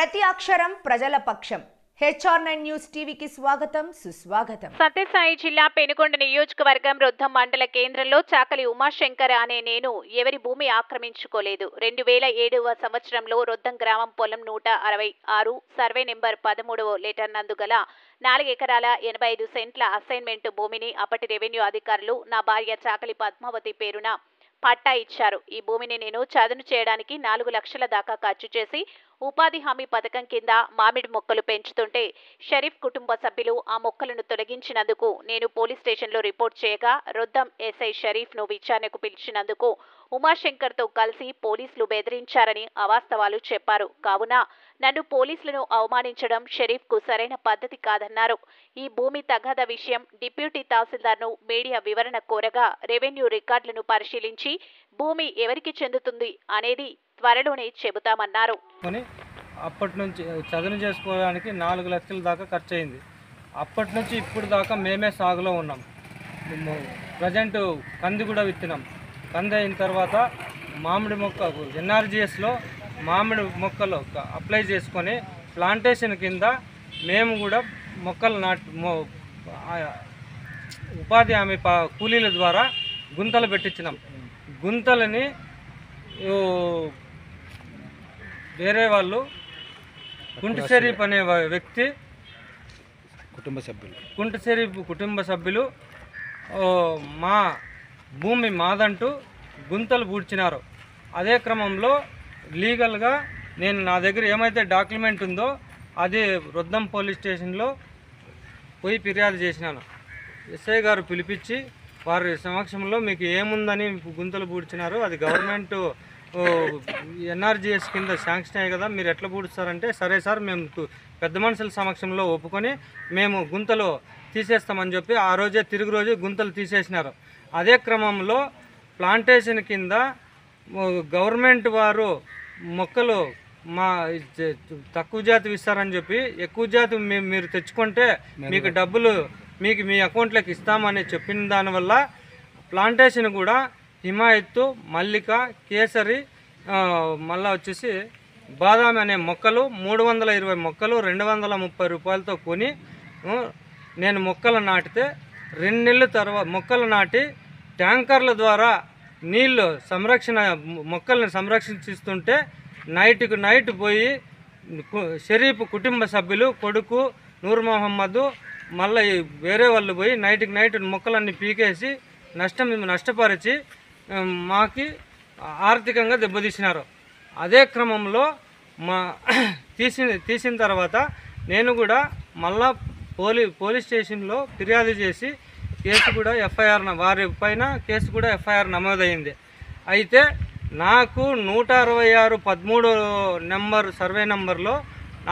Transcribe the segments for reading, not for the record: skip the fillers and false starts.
ప్రతి అక్షరం ప్రజల పక్షం. HR9 న్యూస్ టీవీకి స్వాగతం, సుస్వాగతం. సత్యసాయి జిల్లా పెనుకొండ నియోజకవర్గం రొద్దం మండల కేంద్రంలో చాకలి ఉమాశంకర్ అనే నేను ఎవరి భూమి ఆక్రమించుకోలేదు. 2007వ సంవత్సరంలో రొద్దం గ్రామం పొలం 166 సర్వే నెంబర్ 13వ లెటర్ నందుగల 4 ఎకరాల 85 సెంట్ల అసైన్మెంట్ భూమిని అప్పటి రెవెన్యూ అధికారులు నా భార్య చాకలి పద్మావతి పేరున పట్టా ఇచ్చారు. ఈ భూమిని నేను చదును చేయడానికి 4 లక్షల దాకా ఖర్చు చేసి ఉపాధి హామీ పథకం కింద మామిడి మొక్కలు పెంచుతుంటే షరీఫ్ కుటుంబ సభ్యులు ఆ మొక్కలను తొలగించినందుకు నేను పోలీస్ స్టేషన్లో రిపోర్ట్ చేయగా రొద్దం ఎస్ఐ షరీఫ్ను విచారణకు పిలిచినందుకు ఉమాశంకర్తో కలిసి పోలీసులు బెదిరించారని అవాస్తవాలు చెప్పారు. కావున నన్ను పోలీసులను అవమానించడం షరీఫ్కు సరైన పద్ధతి కాదన్నారు. ఈ భూమి తగాద విషయం డిప్యూటీ తహసీల్దార్ను మీడియా వివరణ కోరగా రెవెన్యూ రికార్డులను పరిశీలించి భూమి ఎవరికి చెందుతుంది అనేది త్వరలోనే చెబుతామన్నారు. అప్పటి నుంచి చదును చేసుకోవడానికి 4 లక్షల దాకా ఖర్చు అయింది. అప్పటి నుంచి ఇప్పుడు దాకా మేమే సాగులో ఉన్నాం. ప్రజెంట్ కంది కూడా విత్తినాం. కంది అయిన తర్వాత మామిడి మొక్క NRGSలో మామిడి మొక్కలు అప్లై చేసుకొని ప్లాంటేషన్ కింద మేము కూడా మొక్కలు ఉపాధి హామీ కూలీల ద్వారా గుంతలు పెట్టించినాం. గుంతలని వేరే వాళ్ళు కుంటి షరీఫ్ అనే వ్యక్తి కుంటి షరీఫ్ కుటుంబ సభ్యులు మా భూమి మాదంటూ గుంతలు పూడ్చినారు. అదే క్రమంలో లీగల్గా నేను నా దగ్గర ఏమైతే డాక్యుమెంట్ ఉందో అది రొద్దం పోలీస్ స్టేషన్లో పోయి ఫిర్యాదు చేసినాను. ఎస్ఐ గారు పిలిపించి వారి సమక్షంలో మీకు ఏముందని గుంతలు పూడ్చినారు, అది గవర్నమెంట్ NRGS కింద శాంక్షన్ అయ్యాయి కదా, మీరు ఎట్లా పూడుస్తారంటే సరే సార్ మేము పెద్ద మనుషుల సమక్షంలో ఒప్పుకొని మేము గుంతలు తీసేస్తామని చెప్పి ఆ రోజే తిరుగు రోజు గుంతలు తీసేసినారు. అదే క్రమంలో ప్లాంటేషన్ కింద గవర్నమెంట్ వారు మొక్కలు మా తక్కువ జాతి ఇస్తారని చెప్పి ఎక్కువ జాతి మీరు తెచ్చుకుంటే మీకు డబ్బులు మీ అకౌంట్లోకి ఇస్తామని చెప్పిన దానివల్ల ప్లాంటేషన్ కూడా హిమాయత్తు, మల్లిక, కేసరి, మళ్ళీ వచ్చేసి బాదామి అనే మొక్కలు 320 మొక్కలు 230 రూపాయలతో కొని నేను మొక్కలు నాటితే 2 నెలల తర్వాత మొక్కలు నాటి ట్యాంకర్ల ద్వారా నీళ్ళు మొక్కల్ని సంరక్షిస్తుంటే నైట్కు నైట్ పోయి షరీఫ్ కుటుంబ సభ్యులు కొడుకు నూర్ మహమ్మద్ మళ్ళీ వేరే వాళ్ళు పోయి నైట్కి నైట్ మొక్కలన్నీ పీకేసి నష్టపరిచి మాకి ఆర్థికంగా దెబ్బతీసినారు. అదే క్రమంలో తీసిన తర్వాత నేను కూడా మళ్ళా పోలీస్ స్టేషన్లో ఫిర్యాదు చేసి కేసు కూడా వారి పైన కేసు కూడా FIR నమోదైంది. అయితే నాకు 166/13 నెంబర్ సర్వే నెంబర్లో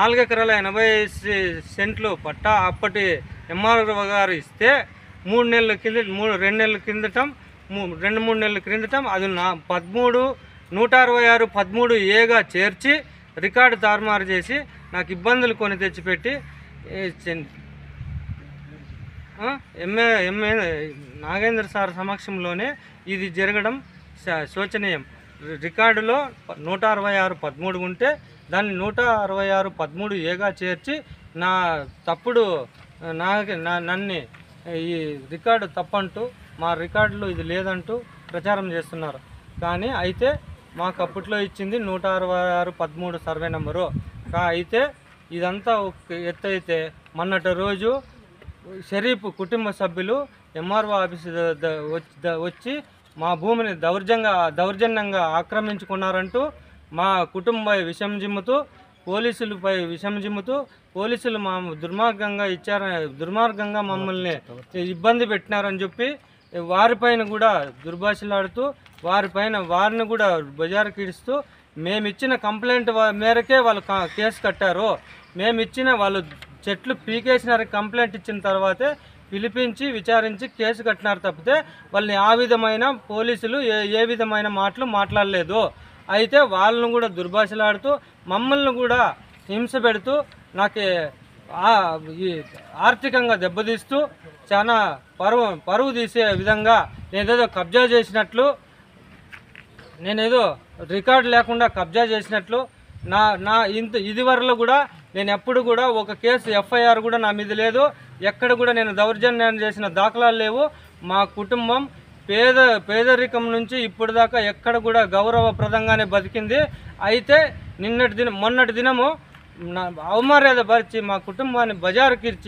4 ఎకరాల 80 సెంట్లు పట్టా అప్పటి MRO గారు ఇస్తే 2 నెలల కిందటం 2-3 నెలల క్రిందటం అది 166/13Aగా చేర్చి రికార్డు తారుమారు చేసి నాకు ఇబ్బందులు కొని తెచ్చిపెట్టి ఎంఏ నాగేంద్ర సార్ సమక్షంలోనే ఇది జరగడం శోచనీయం. రికార్డులో 166/13 ఉంటే దాన్ని 166/13Aగా చేర్చి నా తప్పుడు నన్ను ఈ రికార్డు తప్పంటూ మా రికార్డులో ఇది లేదంటూ ప్రచారం చేస్తున్నారు. కానీ అయితే మాకు అప్పట్లో ఇచ్చింది 166/13 సర్వే నెంబరు. అయితే ఇదంతా ఎత్తు అయితే మొన్నటి రోజు షరీఫ్ కుటుంబ సభ్యులు MRO ఆఫీసు వచ్చి మా భూమిని దౌర్జన్యంగా ఆక్రమించుకున్నారంటూ మా కుటుంబ విషం జిమ్ముతూ పోలీసులపై విషం జిమ్ముతూ పోలీసులు మా దుర్మార్గంగా మమ్మల్ని ఇబ్బంది పెట్టినారని చెప్పి వారిపైన కూడా దుర్భాషలాడుతూ వారిని కూడా బజారుకి ఇడుస్తూ మేమిచ్చిన కంప్లైంట్ మేరకే వాళ్ళు కేసు కట్టారు. వాళ్ళు చెట్లు పీకేసినారు కంప్లైంట్ ఇచ్చిన తర్వాతే పిలిపించి విచారించి కేసు కట్టినారు తప్పితే వాళ్ళని ఆ విధమైన పోలీసులు ఏ విధమైన మాటలు మాట్లాడలేదు. అయితే వాళ్ళను కూడా దుర్భాషలాడుతూ మమ్మల్ని కూడా హింస పెడుతూ నాకు ఆర్థికంగా దెబ్బతీస్తూ చాలా పరువు తీసే విధంగా నేనేదో కబ్జా చేసినట్లు నేనేదో రికార్డు లేకుండా కబ్జా చేసినట్లు ఇది వరలో కూడా నేను ఎప్పుడు కూడా ఒక కేసు ఎఫ్ఐఆర్ కూడా నా మీద లేదు. ఎక్కడ కూడా నేను దౌర్జన్యం చేసిన దాఖలాలు లేవు. మా కుటుంబం పేదరికం నుంచి ఇప్పుడు దాకా ఎక్కడ కూడా గౌరవప్రదంగానే బతికింది. అయితే మొన్నటి దినము అవమర్యాద పరిచి మా కుటుంబాన్ని బజారుకిర్చి